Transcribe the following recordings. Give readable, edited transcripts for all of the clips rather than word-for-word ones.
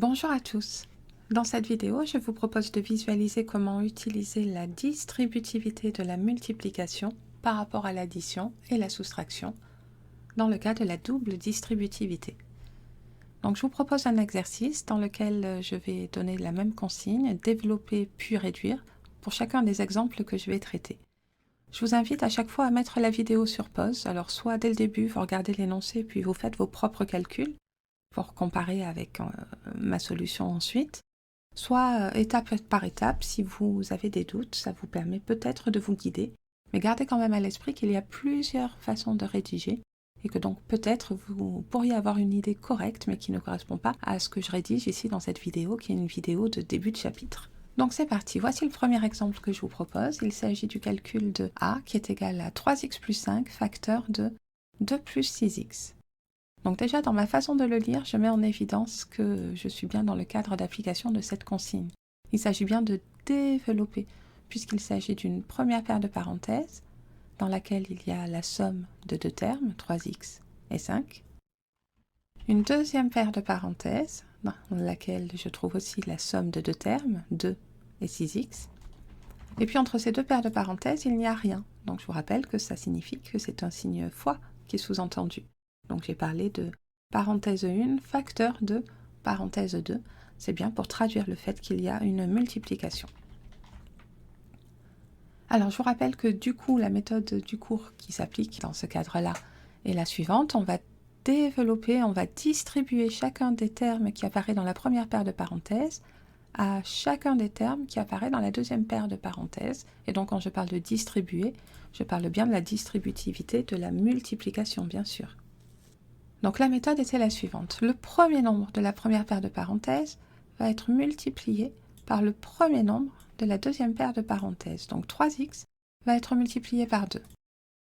Bonjour à tous. Dans cette vidéo, je vous propose de visualiser comment utiliser la distributivité de la multiplication par rapport à l'addition et la soustraction dans le cas de la double distributivité. Donc, je vous propose un exercice dans lequel je vais donner la même consigne, développer puis réduire, pour chacun des exemples que je vais traiter. Je vous invite à chaque fois à mettre la vidéo sur pause. Alors, soit dès le début, vous regardez l'énoncé puis vous faites vos propres calculs pour comparer avec ma solution ensuite, soit étape par étape. Si vous avez des doutes, ça vous permet peut-être de vous guider, mais gardez quand même à l'esprit qu'il y a plusieurs façons de rédiger et que donc peut-être vous pourriez avoir une idée correcte mais qui ne correspond pas à ce que je rédige ici dans cette vidéo qui est une vidéo de début de chapitre. Donc c'est parti, voici le premier exemple que je vous propose. Il s'agit du calcul de a qui est égal à 3x plus 5 facteur de 2 plus 6x. Donc déjà, dans ma façon de le lire, je mets en évidence que je suis bien dans le cadre d'application de cette consigne. Il s'agit bien de développer, puisqu'il s'agit d'une première paire de parenthèses, dans laquelle il y a la somme de deux termes, 3x et 5. Une deuxième paire de parenthèses, dans laquelle je trouve aussi la somme de deux termes, 2 et 6x. Et puis entre ces deux paires de parenthèses, il n'y a rien. Donc je vous rappelle que ça signifie que c'est un signe fois qui est sous-entendu. Donc j'ai parlé de parenthèse 1, facteur de parenthèse 2. C'est bien pour traduire le fait qu'il y a une multiplication. Alors je vous rappelle que du coup, la méthode du cours qui s'applique dans ce cadre-là est la suivante. On va développer, on va distribuer chacun des termes qui apparaît dans la première paire de parenthèses à chacun des termes qui apparaît dans la deuxième paire de parenthèses. Et donc quand je parle de distribuer, je parle bien de la distributivité de la multiplication, bien sûr. Donc la méthode était la suivante. Le premier nombre de la première paire de parenthèses va être multiplié par le premier nombre de la deuxième paire de parenthèses. Donc 3x va être multiplié par 2.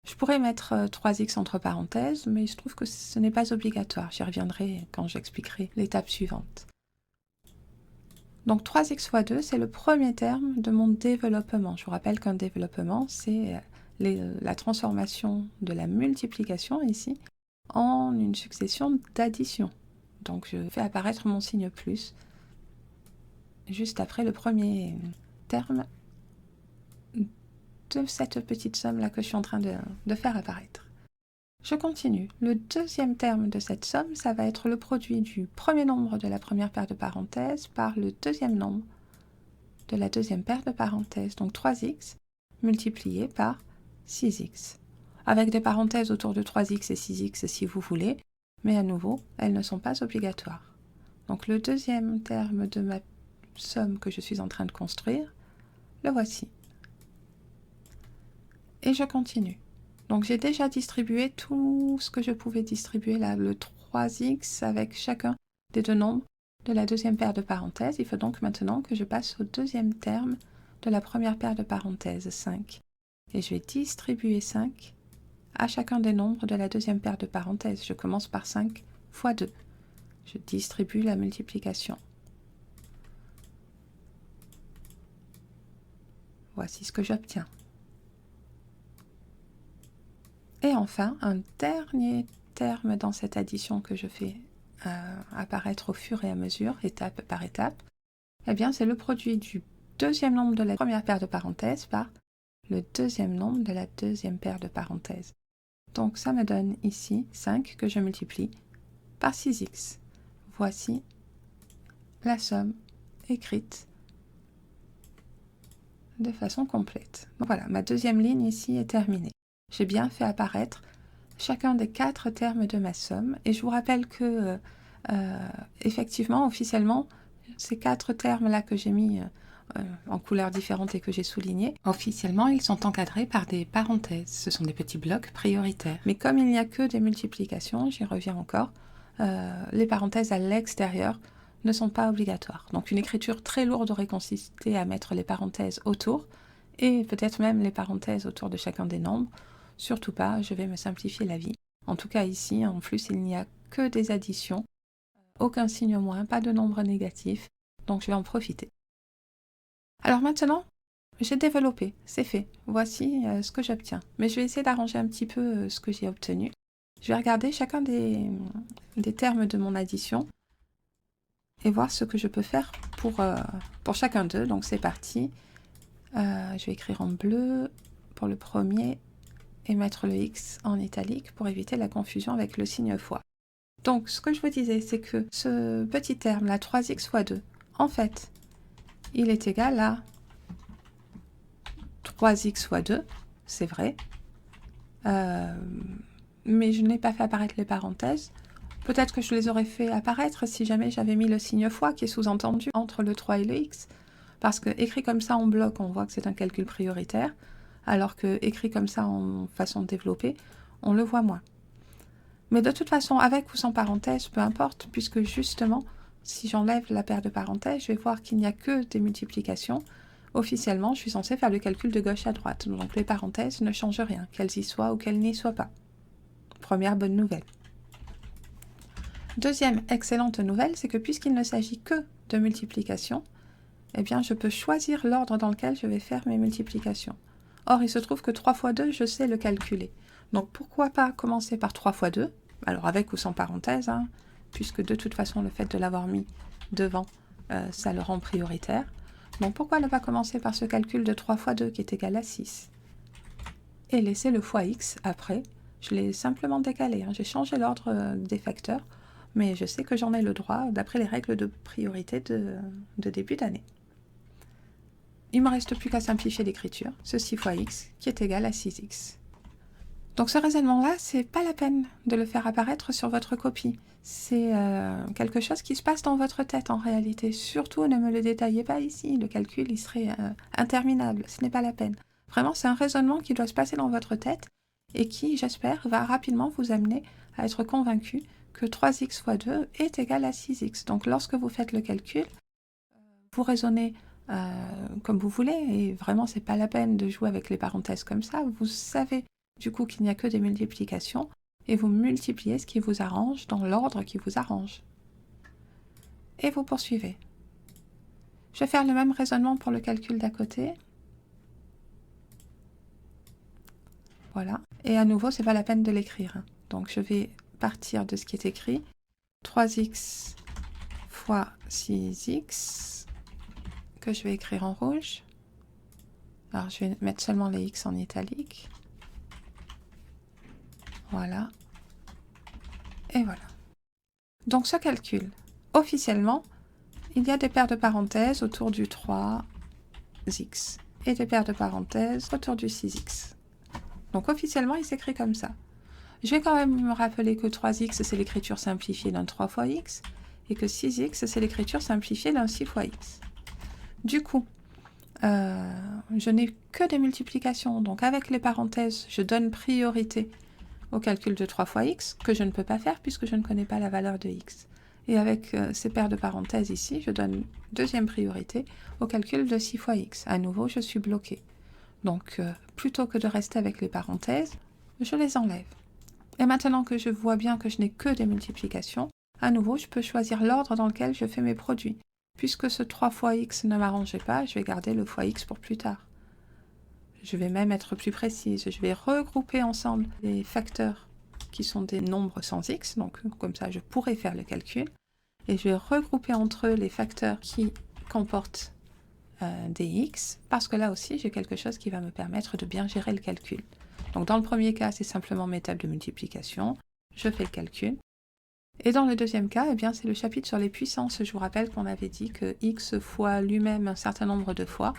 Je pourrais mettre 3x entre parenthèses, mais il se trouve que ce n'est pas obligatoire. J'y reviendrai quand j'expliquerai l'étape suivante. Donc 3x fois 2, c'est le premier terme de mon développement. Je vous rappelle qu'un développement, c'est la transformation de la multiplication ici en une succession d'additions. Donc je fais apparaître mon signe plus juste après le premier terme de cette petite somme là que je suis en train de faire apparaître. Je continue. Le deuxième terme de cette somme, ça va être le produit du premier nombre de la première paire de parenthèses par le deuxième nombre de la deuxième paire de parenthèses. Donc 3x multiplié par 6x. Avec des parenthèses autour de 3x et 6x si vous voulez, mais à nouveau, elles ne sont pas obligatoires. Donc le deuxième terme de ma somme que je suis en train de construire, le voici. Et je continue. Donc j'ai déjà distribué tout ce que je pouvais distribuer là, le 3x avec chacun des deux nombres de la deuxième paire de parenthèses. Il faut donc maintenant que je passe au deuxième terme de la première paire de parenthèses, 5. Et je vais distribuer 5 à chacun des nombres de la deuxième paire de parenthèses. Je commence par 5 fois 2. Je distribue la multiplication. Voici ce que j'obtiens. Et enfin, un dernier terme dans cette addition que je fais apparaître au fur et à mesure, étape par étape, eh bien c'est le produit du deuxième nombre de la première paire de parenthèses par le deuxième nombre de la deuxième paire de parenthèses. Donc ça me donne ici 5 que je multiplie par 6x. Voici la somme écrite de façon complète. Donc voilà, ma deuxième ligne ici est terminée. J'ai bien fait apparaître chacun des 4 termes de ma somme. Et je vous rappelle que, effectivement, officiellement, ces 4 termes-là que j'ai mis en couleurs différentes et que j'ai soulignés, officiellement, ils sont encadrés par des parenthèses. Ce sont des petits blocs prioritaires. Mais comme il n'y a que des multiplications, j'y reviens encore, les parenthèses à l'extérieur ne sont pas obligatoires. Donc une écriture très lourde aurait consisté à mettre les parenthèses autour, et peut-être même les parenthèses autour de chacun des nombres. Surtout pas, je vais me simplifier la vie. En tout cas ici, en plus, il n'y a que des additions, aucun signe moins, pas de nombre négatif, donc je vais en profiter. Alors maintenant, j'ai développé, c'est fait. Voici ce que j'obtiens. Mais je vais essayer d'arranger un petit peu ce que j'ai obtenu. Je vais regarder chacun des termes de mon addition et voir ce que je peux faire pour chacun d'eux. Donc c'est parti. Je vais écrire en bleu pour le premier et mettre le X en italique pour éviter la confusion avec le signe fois. Donc ce que je vous disais, c'est que ce petit terme, là, 3x fois 2, en fait, il est égal à 3x fois 2, c'est vrai, mais je n'ai pas fait apparaître les parenthèses. Peut-être que je les aurais fait apparaître si jamais j'avais mis le signe fois qui est sous-entendu entre le 3 et le x. Parce que écrit comme ça en bloc, on voit que c'est un calcul prioritaire, alors que écrit comme ça en façon de développer, on le voit moins. Mais de toute façon, avec ou sans parenthèse, peu importe, puisque justement, si j'enlève la paire de parenthèses, je vais voir qu'il n'y a que des multiplications. Officiellement, je suis censée faire le calcul de gauche à droite, donc les parenthèses ne changent rien, qu'elles y soient ou qu'elles n'y soient pas. Première bonne nouvelle. Deuxième excellente nouvelle, c'est que puisqu'il ne s'agit que de multiplication, eh bien je peux choisir l'ordre dans lequel je vais faire mes multiplications. Or, il se trouve que 3 fois 2, je sais le calculer. Donc pourquoi pas commencer par 3 fois 2, alors avec ou sans parenthèse, hein, puisque de toute façon le fait de l'avoir mis devant, ça le rend prioritaire. Donc pourquoi ne pas commencer par ce calcul de 3 fois 2 qui est égal à 6 et laisser le fois x après. Je l'ai simplement décalé, hein. J'ai changé l'ordre des facteurs, mais je sais que j'en ai le droit d'après les règles de priorité de début d'année. Il ne me reste plus qu'à simplifier l'écriture, ce 6 fois x qui est égal à 6x. Donc ce raisonnement-là, c'est pas la peine de le faire apparaître sur votre copie. C'est quelque chose qui se passe dans votre tête en réalité. Surtout, ne me le détaillez pas ici, le calcul il serait interminable, ce n'est pas la peine. Vraiment, c'est un raisonnement qui doit se passer dans votre tête et qui, j'espère, va rapidement vous amener à être convaincu que 3x fois 2 est égal à 6x. Donc lorsque vous faites le calcul, vous raisonnez comme vous voulez, et vraiment c'est pas la peine de jouer avec les parenthèses comme ça. Vous savez du coup qu'il n'y a que des multiplications, et vous multipliez ce qui vous arrange dans l'ordre qui vous arrange. Et vous poursuivez. Je vais faire le même raisonnement pour le calcul d'à côté. Voilà. Et à nouveau, c'est pas la peine de l'écrire, hein. Donc je vais partir de ce qui est écrit. 3x fois 6x, que je vais écrire en rouge. Alors je vais mettre seulement les x en italique. Voilà. Et voilà. Donc ce calcul, officiellement, il y a des paires de parenthèses autour du 3x et des paires de parenthèses autour du 6x. Donc officiellement, il s'écrit comme ça. Je vais quand même me rappeler que 3x, c'est l'écriture simplifiée d'un 3 fois x, et que 6x, c'est l'écriture simplifiée d'un 6 fois x. Du coup, je n'ai que des multiplications, donc avec les parenthèses, je donne priorité au calcul de 3 fois x, que je ne peux pas faire puisque je ne connais pas la valeur de x. Et avec ces paires de parenthèses ici, je donne deuxième priorité au calcul de 6 fois x. À nouveau, je suis bloquée. Donc, plutôt que de rester avec les parenthèses, je les enlève. Et maintenant que je vois bien que je n'ai que des multiplications, à nouveau, je peux choisir l'ordre dans lequel je fais mes produits. Puisque ce 3 fois x ne m'arrangeait pas, je vais garder le fois x pour plus tard. Je vais même être plus précise, je vais regrouper ensemble les facteurs qui sont des nombres sans x, donc comme ça je pourrais faire le calcul, et je vais regrouper entre eux les facteurs qui comportent des x, parce que là aussi j'ai quelque chose qui va me permettre de bien gérer le calcul. Donc dans le premier cas, c'est simplement mes tables de multiplication, je fais le calcul. Et dans le deuxième cas, eh bien c'est le chapitre sur les puissances. Je vous rappelle qu'on avait dit que x fois lui-même un certain nombre de fois,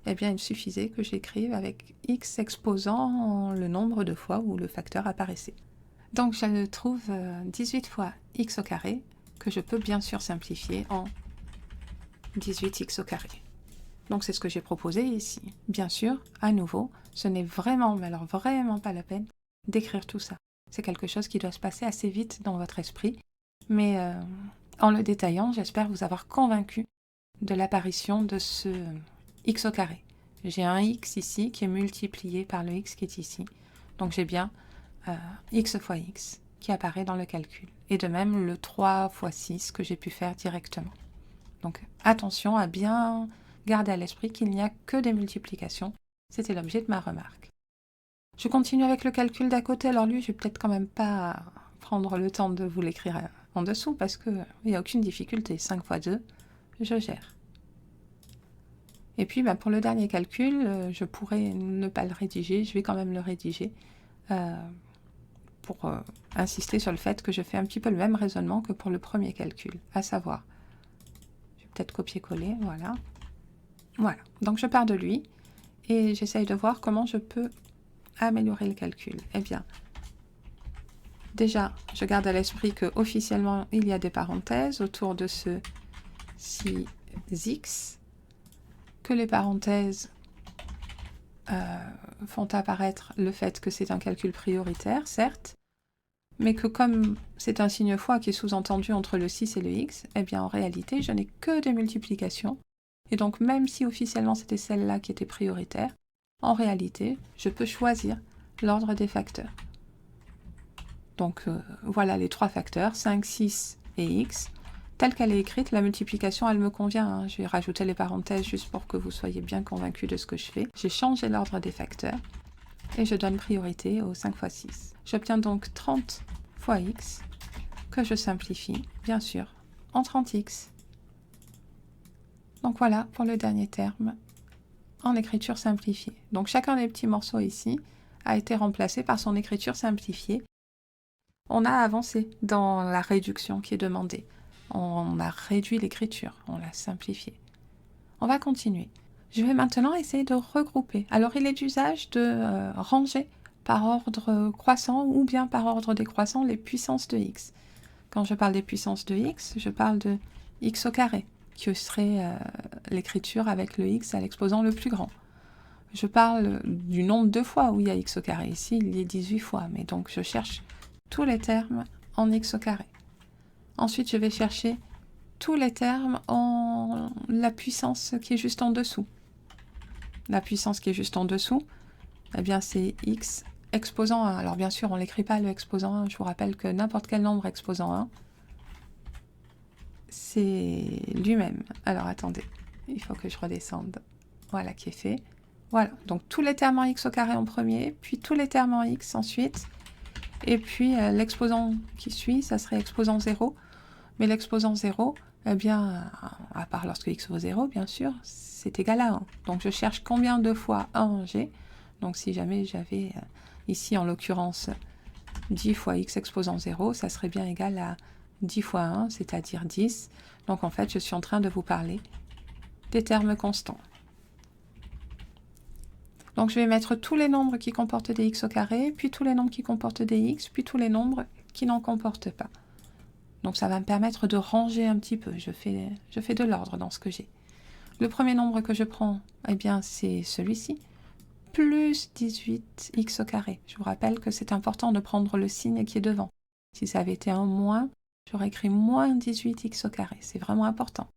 eh bien il suffisait que j'écrive avec x exposant le nombre de fois où le facteur apparaissait. Donc je trouve 18 fois x au carré, que je peux bien sûr simplifier en 18x au carré. Donc c'est ce que j'ai proposé ici. Bien sûr, à nouveau, ce n'est vraiment, mais alors vraiment pas la peine d'écrire tout ça. C'est quelque chose qui doit se passer assez vite dans votre esprit, mais en le détaillant, j'espère vous avoir convaincu de l'apparition de ce x au carré. J'ai un x ici qui est multiplié par le x qui est ici. Donc j'ai bien x fois x qui apparaît dans le calcul. Et de même le 3 fois 6 que j'ai pu faire directement. Donc attention à bien garder à l'esprit qu'il n'y a que des multiplications. C'était l'objet de ma remarque. Je continue avec le calcul d'à côté. Alors lui, je vais peut-être quand même pas prendre le temps de vous l'écrire en dessous parce qu'il n'y a aucune difficulté. 5 fois 2, je gère. Et puis pour le dernier calcul, je pourrais ne pas le rédiger, je vais quand même le rédiger pour insister sur le fait que je fais un petit peu le même raisonnement que pour le premier calcul, à savoir, je vais peut-être copier-coller, voilà. Voilà, donc je pars de lui et j'essaye de voir comment je peux améliorer le calcul. Eh bien, déjà, je garde à l'esprit que officiellement il y a des parenthèses autour de ce 6x, que les parenthèses font apparaître le fait que c'est un calcul prioritaire, certes, mais que comme c'est un signe fois qui est sous-entendu entre le 6 et le x, eh bien en réalité, je n'ai que des multiplications. Et donc même si officiellement c'était celle-là qui était prioritaire, en réalité, je peux choisir l'ordre des facteurs. Donc voilà les trois facteurs, 5, 6 et x. Telle qu'elle est écrite, la multiplication, elle me convient. Hein. Je vais rajouter les parenthèses juste pour que vous soyez bien convaincus de ce que je fais. J'ai changé l'ordre des facteurs et je donne priorité au 5 fois 6. J'obtiens donc 30 fois x, que je simplifie, bien sûr, en 30x. Donc voilà pour le dernier terme en écriture simplifiée. Donc chacun des petits morceaux ici a été remplacé par son écriture simplifiée. On a avancé dans la réduction qui est demandée. On a réduit l'écriture, on l'a simplifiée. On va continuer. Je vais maintenant essayer de regrouper. Alors il est d'usage de ranger par ordre croissant ou bien par ordre décroissant les puissances de x. Quand je parle des puissances de x, je parle de x au carré, qui serait l'écriture avec le x à l'exposant le plus grand. Je parle du nombre de fois où il y a x au carré. Ici, il y a 18 fois, mais donc je cherche tous les termes en x au carré. Ensuite, je vais chercher tous les termes en la puissance qui est juste en dessous. La puissance qui est juste en dessous, eh bien c'est x exposant 1. Alors bien sûr, on ne l'écrit pas le exposant 1. Je vous rappelle que n'importe quel nombre exposant 1, c'est lui-même. Alors attendez, il faut que je redescende. Voilà qui est fait. Voilà, donc tous les termes en x au carré en premier, puis tous les termes en x ensuite, et puis l'exposant qui suit, ça serait exposant 0. Mais l'exposant 0, eh bien, à part lorsque x vaut 0, bien sûr, c'est égal à 1. Donc je cherche combien de fois 1 j'ai. Donc si jamais j'avais ici en l'occurrence 10 fois x exposant 0, ça serait bien égal à 10 fois 1, c'est-à-dire 10. Donc en fait, je suis en train de vous parler des termes constants. Donc je vais mettre tous les nombres qui comportent des x au carré, puis tous les nombres qui comportent des x, puis tous les nombres qui n'en comportent pas. Donc ça va me permettre de ranger un petit peu. Je fais de l'ordre dans ce que j'ai. Le premier nombre que je prends, eh bien c'est celui-ci, plus 18x au carré. Je vous rappelle que c'est important de prendre le signe qui est devant. Si ça avait été un moins, j'aurais écrit moins 18x au carré. C'est vraiment important.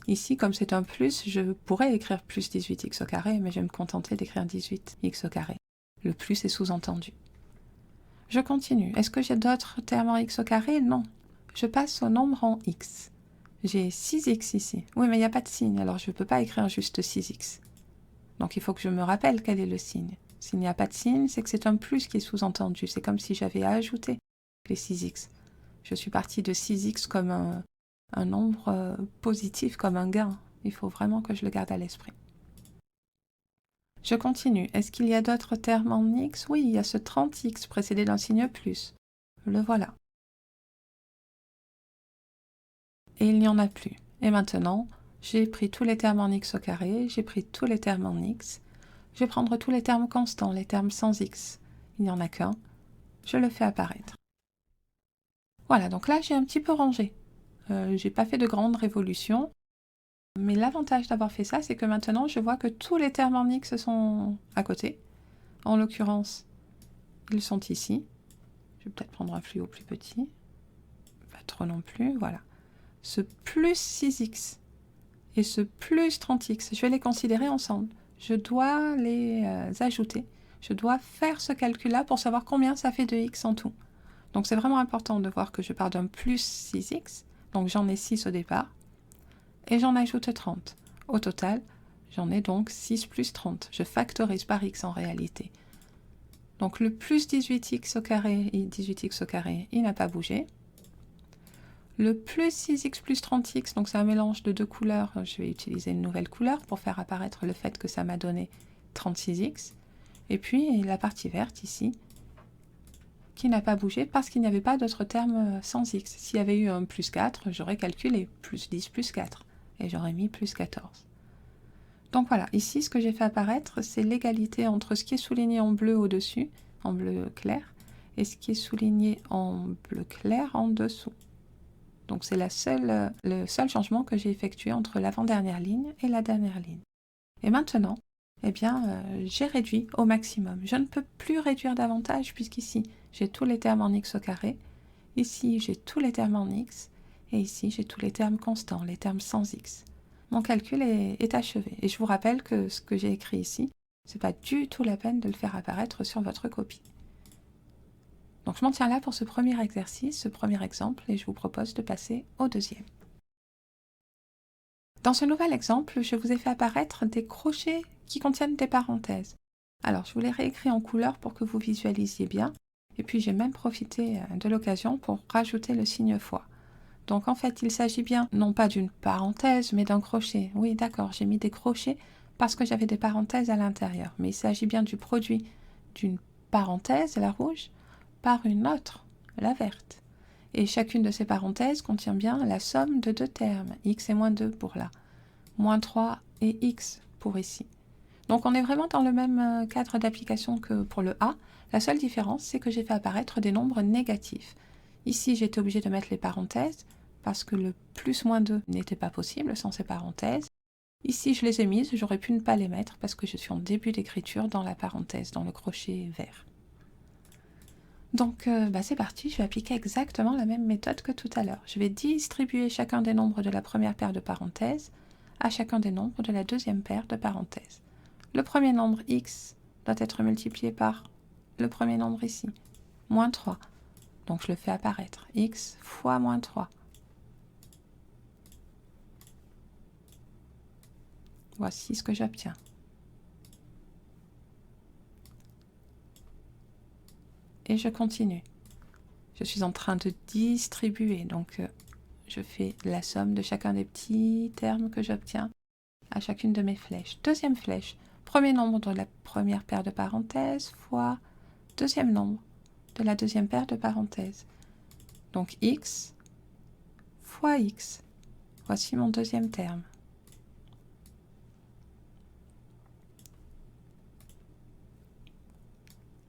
Ici, comme c'est un plus, je pourrais écrire plus 18x au carré, mais je vais me contenter d'écrire 18x au carré. Le plus est sous-entendu. Je continue. Est-ce que j'ai d'autres termes en x au carré? Non. Je passe au nombre en x. J'ai 6x ici. Oui, mais il n'y a pas de signe, alors je ne peux pas écrire juste 6x. Donc il faut que je me rappelle quel est le signe. S'il n'y a pas de signe, c'est que c'est un plus qui est sous-entendu. C'est comme si j'avais ajouté les 6x. Je suis partie de 6x comme un nombre positif, comme un gain. Il faut vraiment que je le garde à l'esprit. Je continue. Est-ce qu'il y a d'autres termes en x? Oui, il y a ce 30x précédé d'un signe plus. Le voilà. Et il n'y en a plus. Et maintenant, j'ai pris tous les termes en x au carré, j'ai pris tous les termes en x. Je vais prendre tous les termes constants, les termes sans x. Il n'y en a qu'un. Je le fais apparaître. Voilà, donc là, j'ai un petit peu rangé. J'ai pas fait de grandes révolutions. Mais l'avantage d'avoir fait ça, c'est que maintenant, je vois que tous les termes en x sont à côté. En l'occurrence, ils sont ici. Je vais peut-être prendre un fluo plus petit. Pas trop non plus, voilà. Ce plus 6x et ce plus 30x, je vais les considérer ensemble. Je dois les ajouter. Je dois faire ce calcul-là pour savoir combien ça fait de x en tout. Donc c'est vraiment important de voir que je pars d'un plus 6x. Donc j'en ai 6 au départ. Et j'en ajoute 30. Au total, j'en ai donc 6 plus 30. Je factorise par x en réalité. Donc le plus 18x au carré et 18x au carré, il n'a pas bougé. Le plus 6x plus 30x, donc c'est un mélange de deux couleurs. Je vais utiliser une nouvelle couleur pour faire apparaître le fait que ça m'a donné 36x. Et puis la partie verte ici, qui n'a pas bougé parce qu'il n'y avait pas d'autre terme sans x. S'il y avait eu un plus 4, j'aurais calculé plus 10 plus 4 et j'aurais mis plus 14. Donc voilà, ici ce que j'ai fait apparaître, c'est l'égalité entre ce qui est souligné en bleu au-dessus, en bleu clair, et ce qui est souligné en bleu clair en dessous. Donc c'est le seul changement que j'ai effectué entre l'avant-dernière ligne et la dernière ligne. Et maintenant, eh bien, j'ai réduit au maximum. Je ne peux plus réduire davantage puisqu'ici, j'ai tous les termes en x au carré, ici, j'ai tous les termes en x, et ici, j'ai tous les termes constants, les termes sans x. Mon calcul est achevé. Et je vous rappelle que ce que j'ai écrit ici, ce n'est pas du tout la peine de le faire apparaître sur votre copie. Donc je m'en tiens là pour ce premier exercice, ce premier exemple, et je vous propose de passer au deuxième. Dans ce nouvel exemple, je vous ai fait apparaître des crochets qui contiennent des parenthèses. Alors, je vous les réécris en couleur pour que vous visualisiez bien. Et puis, j'ai même profité de l'occasion pour rajouter le signe fois. Donc, en fait, il s'agit bien, non pas d'une parenthèse, mais d'un crochet. Oui, d'accord, j'ai mis des crochets parce que j'avais des parenthèses à l'intérieur. Mais il s'agit bien du produit d'une parenthèse, la rouge, par une autre, la verte. Et chacune de ces parenthèses contient bien la somme de deux termes, x et moins 2 pour là, moins 3 et x pour ici. Donc on est vraiment dans le même cadre d'application que pour le A. La seule différence, c'est que j'ai fait apparaître des nombres négatifs. Ici, j'étais obligée de mettre les parenthèses parce que le plus moins 2 n'était pas possible sans ces parenthèses. Ici, je les ai mises, j'aurais pu ne pas les mettre parce que je suis en début d'écriture dans la parenthèse, dans le crochet vert. Donc c'est parti, je vais appliquer exactement la même méthode que tout à l'heure. Je vais distribuer chacun des nombres de la première paire de parenthèses à chacun des nombres de la deuxième paire de parenthèses. Le premier nombre x doit être multiplié par le premier nombre ici, moins 3. Donc je le fais apparaître, x fois moins 3. Voici ce que j'obtiens. Et je continue. Je suis en train de distribuer, donc je fais la somme de chacun des petits termes que j'obtiens à chacune de mes flèches. Deuxième flèche, premier nombre de la première paire de parenthèses fois deuxième nombre de la deuxième paire de parenthèses. Donc x fois x. Voici mon deuxième terme.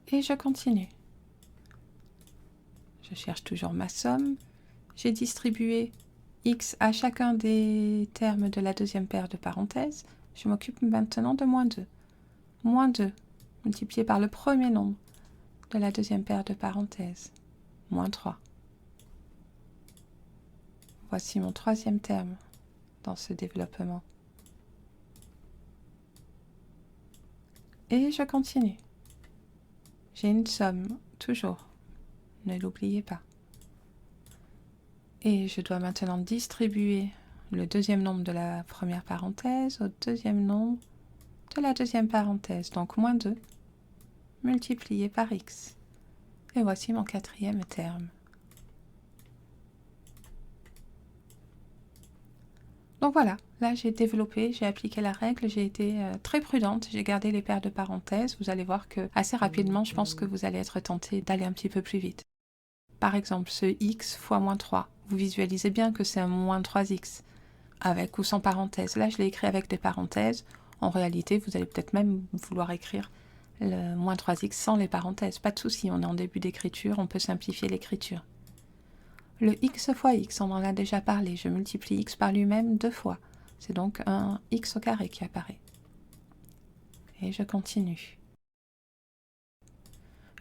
Et je continue. Je cherche toujours ma somme. J'ai distribué x à chacun des termes de la deuxième paire de parenthèses. Je m'occupe maintenant de moins 2. Moins 2 multiplié par le premier nombre de la deuxième paire de parenthèses. Moins 3. Voici mon troisième terme dans ce développement. Et je continue. J'ai une somme, toujours. Ne l'oubliez pas. Et je dois maintenant distribuer le deuxième nombre de la première parenthèse au deuxième nombre de la deuxième parenthèse. Donc moins 2 multiplié par x. Et voici mon quatrième terme. Donc voilà, là j'ai développé, j'ai appliqué la règle, j'ai été très prudente, j'ai gardé les paires de parenthèses. Vous allez voir que assez rapidement, je pense que vous allez être tenté d'aller un petit peu plus vite. Par exemple, ce x fois moins 3, vous visualisez bien que c'est un moins 3x, avec ou sans parenthèse. Là, je l'ai écrit avec des parenthèses. En réalité, vous allez peut-être même vouloir écrire le moins 3x sans les parenthèses. Pas de souci, on est en début d'écriture, on peut simplifier l'écriture. Le x fois x, on en a déjà parlé, je multiplie x par lui-même 2 fois. C'est donc un x au carré qui apparaît. Et je continue.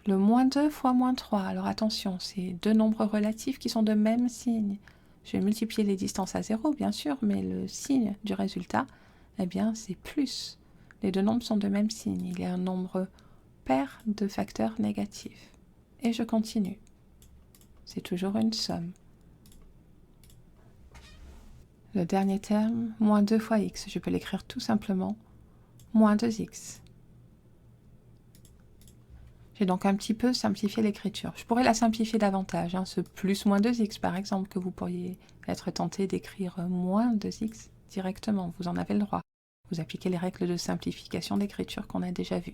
Le moins 2 fois moins 3, alors attention, c'est deux nombres relatifs qui sont de même signe. Je vais multiplier les distances à 0, bien sûr, mais le signe du résultat, eh bien, c'est plus. Les deux nombres sont de même signe. Il y a un nombre pair de facteurs négatifs. Et je continue. C'est toujours une somme. Le dernier terme, moins 2 fois x, je peux l'écrire tout simplement moins 2x. J'ai donc un petit peu simplifié l'écriture. Je pourrais la simplifier davantage, hein, ce plus moins 2x par exemple, que vous pourriez être tenté d'écrire moins 2x directement, vous en avez le droit. Vous appliquez les règles de simplification d'écriture qu'on a déjà vues.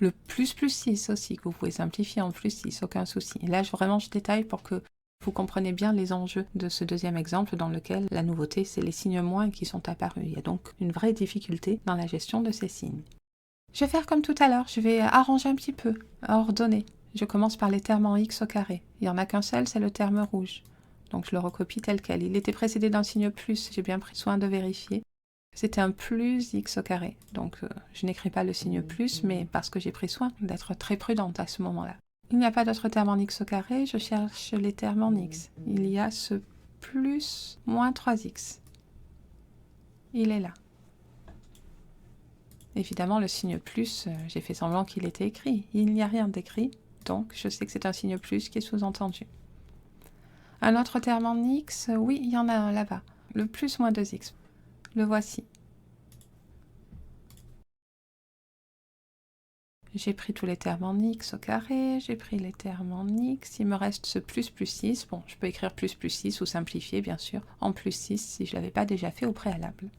Le plus 6 aussi, que vous pouvez simplifier en plus 6, aucun souci. Et là, vraiment, je détaille pour que vous compreniez bien les enjeux de ce deuxième exemple dans lequel la nouveauté, c'est les signes moins qui sont apparus. Il y a donc une vraie difficulté dans la gestion de ces signes. Je vais faire comme tout à l'heure, je vais arranger un petit peu, ordonner. Je commence par les termes en x au carré. Il n'y en a qu'un seul, c'est le terme rouge. Donc je le recopie tel quel. Il était précédé d'un signe plus, j'ai bien pris soin de vérifier. C'était un plus x au carré. Donc je n'écris pas le signe plus, mais parce que j'ai pris soin d'être très prudente à ce moment-là. Il n'y a pas d'autre terme en x au carré, je cherche les termes en x. Il y a ce plus moins 3x. Il est là. Évidemment, le signe plus, j'ai fait semblant qu'il était écrit. Il n'y a rien d'écrit, donc je sais que c'est un signe plus qui est sous-entendu. Un autre terme en x, oui, il y en a un là-bas. Le plus moins 2x. Le voici. J'ai pris tous les termes en x au carré, j'ai pris les termes en x, il me reste ce plus 6. Bon, je peux écrire plus 6 ou simplifier, bien sûr, en plus 6 si je ne l'avais pas déjà fait au préalable.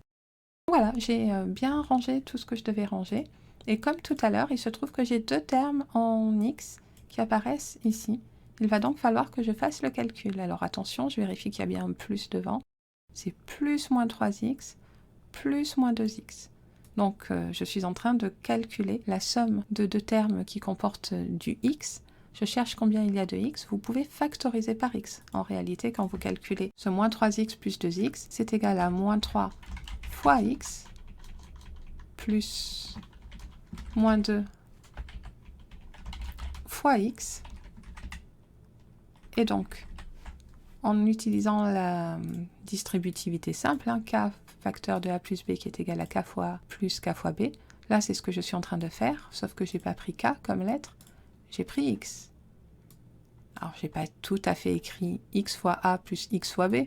Voilà, j'ai bien rangé tout ce que je devais ranger. Et comme tout à l'heure, il se trouve que j'ai deux termes en x qui apparaissent ici. Il va donc falloir que je fasse le calcul. Alors attention, je vérifie qu'il y a bien un plus devant. C'est plus moins 3x, plus moins 2x. Donc je suis en train de calculer la somme de deux termes qui comportent du x. Je cherche combien il y a de x. Vous pouvez factoriser par x. En réalité, quand vous calculez ce moins 3x plus 2x, c'est égal à moins 3 fois x plus moins 2 fois x. Et donc, en utilisant la distributivité simple, hein, k facteur de a plus b qui est égal à k fois plus k fois b, là c'est ce que je suis en train de faire, sauf que je n'ai pas pris k comme lettre, j'ai pris x. Alors je n'ai pas tout à fait écrit x fois a plus x fois b,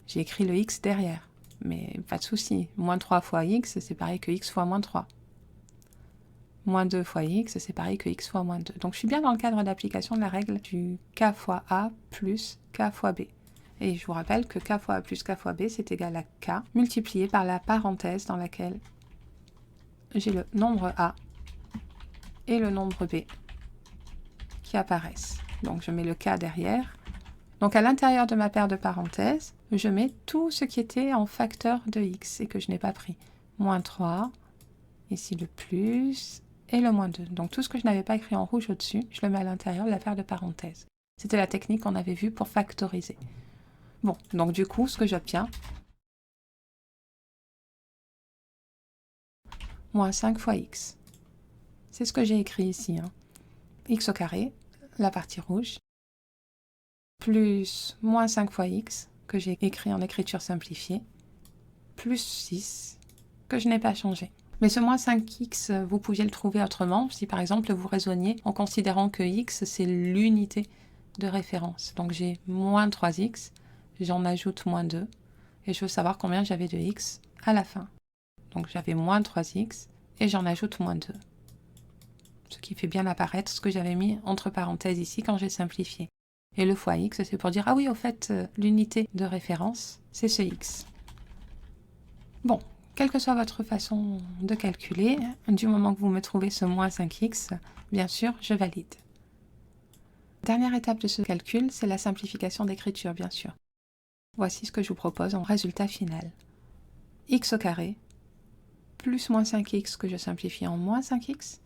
j'ai écrit le x derrière. Mais pas de souci, moins 3 fois x, c'est pareil que x fois moins 3. Moins 2 fois x, c'est pareil que x fois moins 2. Donc je suis bien dans le cadre d'application de la règle du k fois a plus k fois b. Et je vous rappelle que k fois a plus k fois b, c'est égal à k multiplié par la parenthèse dans laquelle j'ai le nombre a et le nombre b qui apparaissent. Donc je mets le k derrière. Donc à l'intérieur de ma paire de parenthèses, je mets tout ce qui était en facteur de x et que je n'ai pas pris. Moins 3, ici le plus, et le moins 2. Donc tout ce que je n'avais pas écrit en rouge au-dessus, je le mets à l'intérieur de la paire de parenthèses. C'était la technique qu'on avait vue pour factoriser. Bon, donc du coup, ce que j'obtiens, moins 5 fois x. C'est ce que j'ai écrit ici. Hein. X au carré, la partie rouge, plus moins 5 fois x, que j'ai écrit en écriture simplifiée, plus 6, que je n'ai pas changé. Mais ce moins 5x, vous pouviez le trouver autrement, si par exemple vous raisonniez en considérant que x, c'est l'unité de référence. Donc j'ai moins 3x, j'en ajoute moins 2, et je veux savoir combien j'avais de x à la fin. Donc j'avais moins 3x, et j'en ajoute moins 2. Ce qui fait bien apparaître ce que j'avais mis entre parenthèses ici quand j'ai simplifié. Et le fois x, c'est pour dire, ah oui, au fait, l'unité de référence, c'est ce x. Bon, quelle que soit votre façon de calculer, du moment que vous me trouvez ce moins 5x, bien sûr, je valide. Dernière étape de ce calcul, c'est la simplification d'écriture, bien sûr. Voici ce que je vous propose en résultat final. X au carré, plus moins 5x que je simplifie en moins 5x,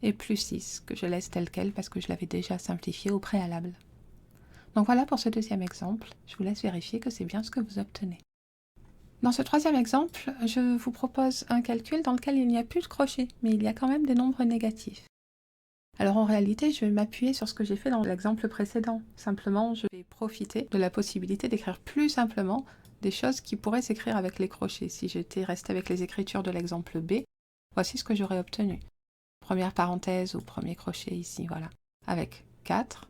et plus 6 que je laisse tel quel parce que je l'avais déjà simplifié au préalable. Donc voilà pour ce deuxième exemple, je vous laisse vérifier que c'est bien ce que vous obtenez. Dans ce troisième exemple, je vous propose un calcul dans lequel il n'y a plus de crochet, mais il y a quand même des nombres négatifs. Alors en réalité, je vais m'appuyer sur ce que j'ai fait dans l'exemple précédent. Simplement, je vais profiter de la possibilité d'écrire plus simplement des choses qui pourraient s'écrire avec les crochets. Si j'étais restée avec les écritures de l'exemple B, voici ce que j'aurais obtenu. Première parenthèse ou premier crochet ici, voilà. Avec 4,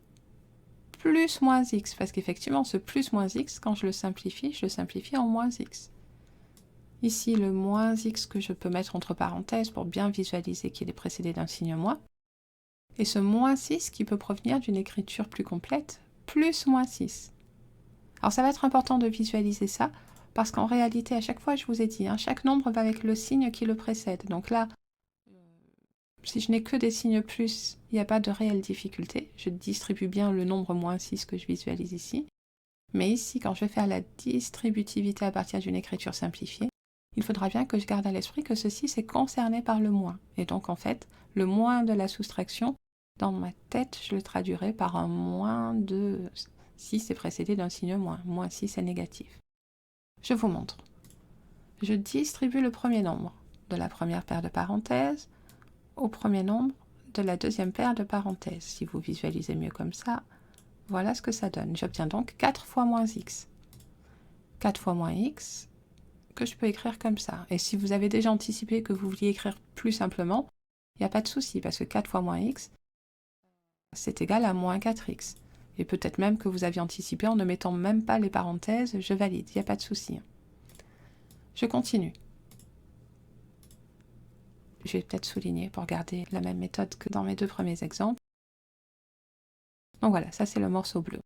plus moins x, parce qu'effectivement, ce plus moins x, quand je le simplifie en moins x. Ici, le moins x que je peux mettre entre parenthèses pour bien visualiser qu'il est précédé d'un signe moins. Et ce moins 6 qui peut provenir d'une écriture plus complète, plus moins 6. Alors ça va être important de visualiser ça, parce qu'en réalité, à chaque fois, je vous ai dit, hein, chaque nombre va avec le signe qui le précède. Donc là, si je n'ai que des signes plus, il n'y a pas de réelle difficulté. Je distribue bien le nombre moins 6 que je visualise ici. Mais ici, quand je vais faire la distributivité à partir d'une écriture simplifiée, il faudra bien que je garde à l'esprit que ceci c'est concerné par le moins. Et donc en fait, le moins de la soustraction, dans ma tête, je le traduirai par un moins de 6 est précédé d'un signe moins. Moins 6 est négatif. Je vous montre. Je distribue le premier nombre de la première paire de parenthèses au premier nombre de la deuxième paire de parenthèses. Si vous visualisez mieux comme ça, voilà ce que ça donne. J'obtiens donc 4 fois moins x. 4 fois moins x, que je peux écrire comme ça. Et si vous avez déjà anticipé que vous vouliez écrire plus simplement, il n'y a pas de souci, parce que 4 fois moins x, c'est égal à moins 4x. Et peut-être même que vous aviez anticipé en ne mettant même pas les parenthèses, je valide, il n'y a pas de souci. Je continue. Je vais peut-être souligner pour garder la même méthode que dans mes deux premiers exemples. Donc voilà, ça c'est le morceau bleu.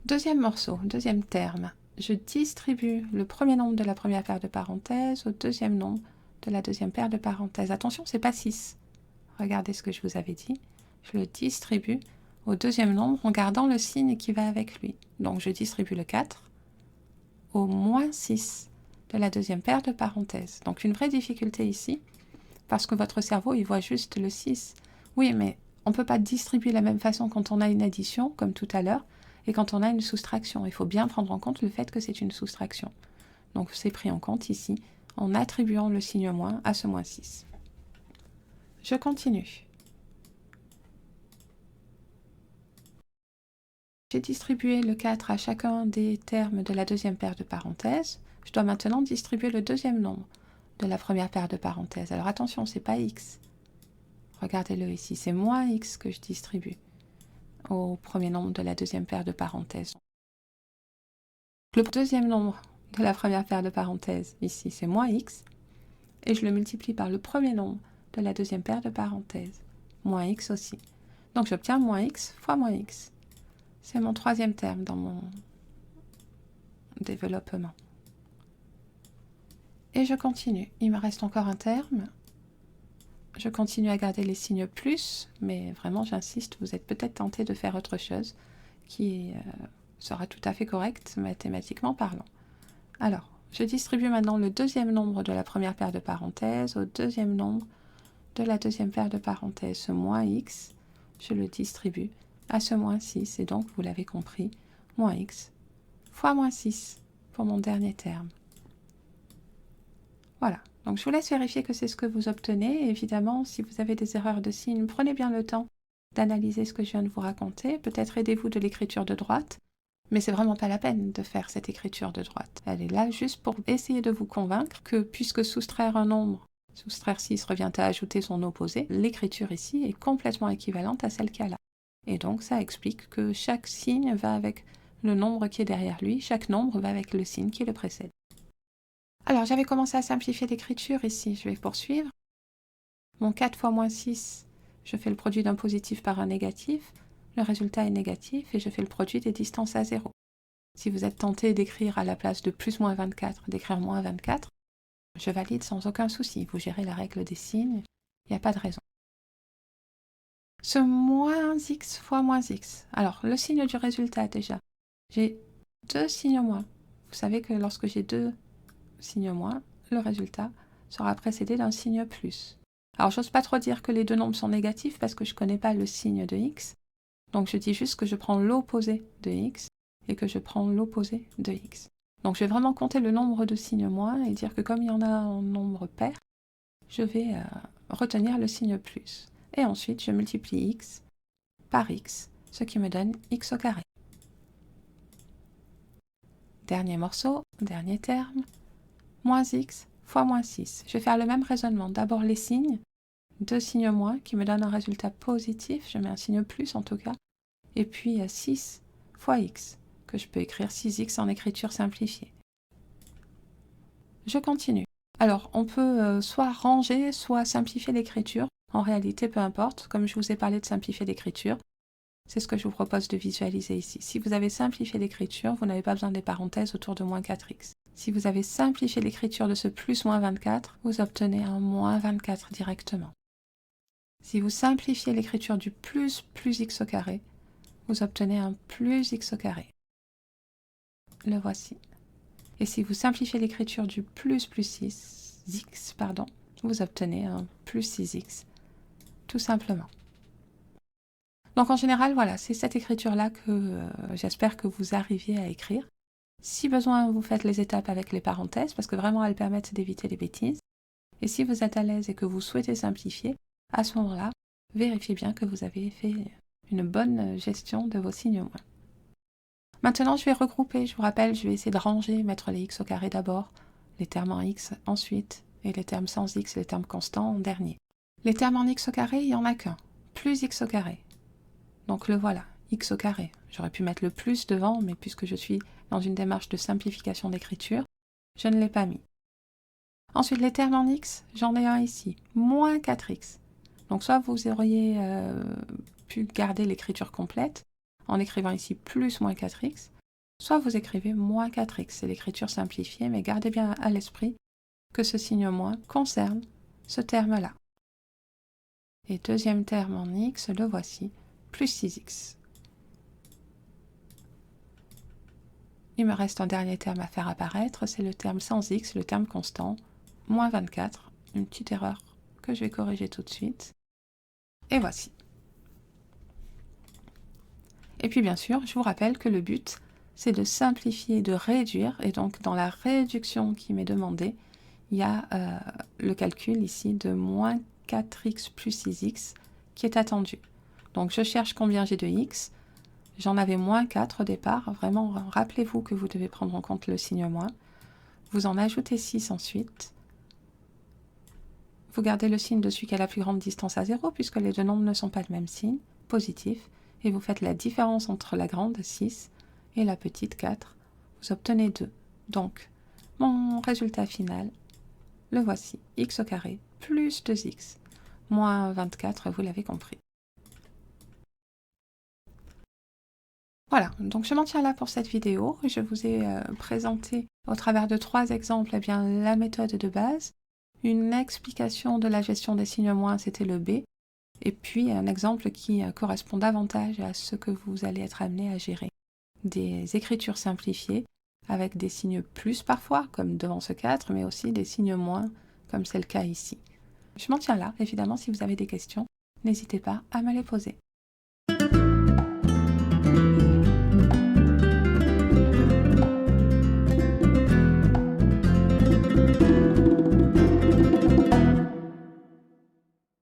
Deuxième morceau, deuxième terme. Je distribue le premier nombre de la première paire de parenthèses au deuxième nombre de la deuxième paire de parenthèses. Attention, c'est pas 6. Regardez ce que je vous avais dit. Je le distribue au deuxième nombre en gardant le signe qui va avec lui. Donc je distribue le 4 au moins 6 de la deuxième paire de parenthèses. Donc une vraie difficulté ici, parce que votre cerveau, il voit juste le 6. Oui, mais on ne peut pas distribuer de la même façon quand on a une addition, comme tout à l'heure, et quand on a une soustraction. Il faut bien prendre en compte le fait que c'est une soustraction. Donc c'est pris en compte ici, en attribuant le signe moins à ce moins 6. Je continue. J'ai distribué le 4 à chacun des termes de la deuxième paire de parenthèses. Je dois maintenant distribuer le deuxième nombre de la première paire de parenthèses. Alors attention, ce n'est pas x. Regardez-le ici, c'est moins x que je distribue au premier nombre de la deuxième paire de parenthèses. Le deuxième nombre de la première paire de parenthèses, ici, c'est moins x, et je le multiplie par le premier nombre de la deuxième paire de parenthèses, moins x aussi. Donc j'obtiens moins x fois moins x. C'est mon troisième terme dans mon développement. Et je continue. Il me reste encore un terme. Je continue à garder les signes plus, mais vraiment j'insiste, vous êtes peut-être tenté de faire autre chose qui sera tout à fait correct mathématiquement parlant. Alors, je distribue maintenant le deuxième nombre de la première paire de parenthèses au deuxième nombre de la deuxième paire de parenthèses. Ce moins x, je le distribue à ce moins 6, et donc, vous l'avez compris, moins x fois moins 6 pour mon dernier terme. Voilà, donc je vous laisse vérifier que c'est ce que vous obtenez. Évidemment, si vous avez des erreurs de signes, prenez bien le temps d'analyser ce que je viens de vous raconter. Peut-être aidez-vous de l'écriture de droite, mais c'est vraiment pas la peine de faire cette écriture de droite. Elle est là juste pour essayer de vous convaincre que puisque soustraire un nombre, soustraire 6 revient à ajouter son opposé, l'écriture ici est complètement équivalente à celle qu'il y a là. Et donc ça explique que chaque signe va avec le nombre qui est derrière lui, chaque nombre va avec le signe qui le précède. Alors, j'avais commencé à simplifier l'écriture ici, je vais poursuivre. Mon 4 fois moins 6, je fais le produit d'un positif par un négatif, le résultat est négatif et je fais le produit des distances à 0. Si vous êtes tenté d'écrire à la place de plus moins 24, d'écrire moins 24, je valide sans aucun souci, vous gérez la règle des signes, il n'y a pas de raison. Ce moins x fois moins x, alors le signe du résultat déjà, j'ai deux signes moins. Vous savez que lorsque j'ai deux signe moins, le résultat sera précédé d'un signe plus. Alors, j'ose pas trop dire que les deux nombres sont négatifs parce que je ne connais pas le signe de x. Donc, je dis juste que je prends l'opposé de x et que je prends l'opposé de x. Donc, je vais vraiment compter le nombre de signes moins et dire que comme il y en a en nombre pair, je vais retenir le signe plus. Et ensuite, je multiplie x par x, ce qui me donne x au carré. Dernier morceau, dernier terme. Moins x fois moins 6. Je vais faire le même raisonnement. D'abord les signes, deux signes moins qui me donnent un résultat positif, je mets un signe plus en tout cas, et puis 6 fois x, que je peux écrire 6x en écriture simplifiée. Je continue. Alors on peut soit ranger, soit simplifier l'écriture. En réalité, peu importe, comme je vous ai parlé de simplifier l'écriture, c'est ce que je vous propose de visualiser ici. Si vous avez simplifié l'écriture, vous n'avez pas besoin des parenthèses autour de moins 4x. Si vous avez simplifié l'écriture de ce plus moins 24, vous obtenez un moins 24 directement. Si vous simplifiez l'écriture du plus x au carré, vous obtenez un plus x au carré. Le voici. Et si vous simplifiez l'écriture du plus 6x, vous obtenez un plus 6x, tout simplement. Donc en général, voilà, c'est cette écriture-là que j'espère que vous arriviez à écrire. Si besoin, vous faites les étapes avec les parenthèses, parce que vraiment, elles permettent d'éviter les bêtises. Et si vous êtes à l'aise et que vous souhaitez simplifier, à ce moment-là, vérifiez bien que vous avez fait une bonne gestion de vos signes moins. Maintenant, je vais regrouper. Je vous rappelle, je vais essayer de ranger, mettre les x au carré d'abord, les termes en x ensuite, et les termes sans x, les termes constants en dernier. Les termes en x au carré, il n'y en a qu'un, plus x au carré. Donc le voilà, x au carré. J'aurais pu mettre le plus devant, mais puisque je suis dans une démarche de simplification d'écriture, je ne l'ai pas mis. Ensuite, les termes en x, j'en ai un ici, moins 4x. Donc soit vous auriez pu garder l'écriture complète, en écrivant ici plus moins 4x, soit vous écrivez moins 4x. C'est l'écriture simplifiée, mais gardez bien à l'esprit que ce signe moins concerne ce terme-là. Et deuxième terme en x, le voici, plus 6x. Il me reste un dernier terme à faire apparaître, c'est le terme sans x, le terme constant, moins 24, une petite erreur que je vais corriger tout de suite. Et voici. Et puis bien sûr, je vous rappelle que le but, c'est de simplifier, de réduire, et donc dans la réduction qui m'est demandée, il y a le calcul ici de moins 4x plus 6x qui est attendu. Donc je cherche combien j'ai de x. J'en avais moins 4 au départ. Vraiment, rappelez-vous que vous devez prendre en compte le signe moins. Vous en ajoutez 6 ensuite. Vous gardez le signe dessus qui a la plus grande distance à 0, puisque les deux nombres ne sont pas le même signe, positif. Et vous faites la différence entre la grande 6 et la petite 4. Vous obtenez 2. Donc, mon résultat final, le voici. X au carré plus 2x moins 24, vous l'avez compris. Voilà, donc je m'en tiens là pour cette vidéo. Je vous ai présenté au travers de 3 exemples la méthode de base, une explication de la gestion des signes moins, c'était le B, et puis un exemple qui correspond davantage à ce que vous allez être amené à gérer. Des écritures simplifiées avec des signes plus parfois, comme devant ce 4, mais aussi des signes moins, comme c'est le cas ici. Je m'en tiens là, évidemment, si vous avez des questions, n'hésitez pas à me les poser.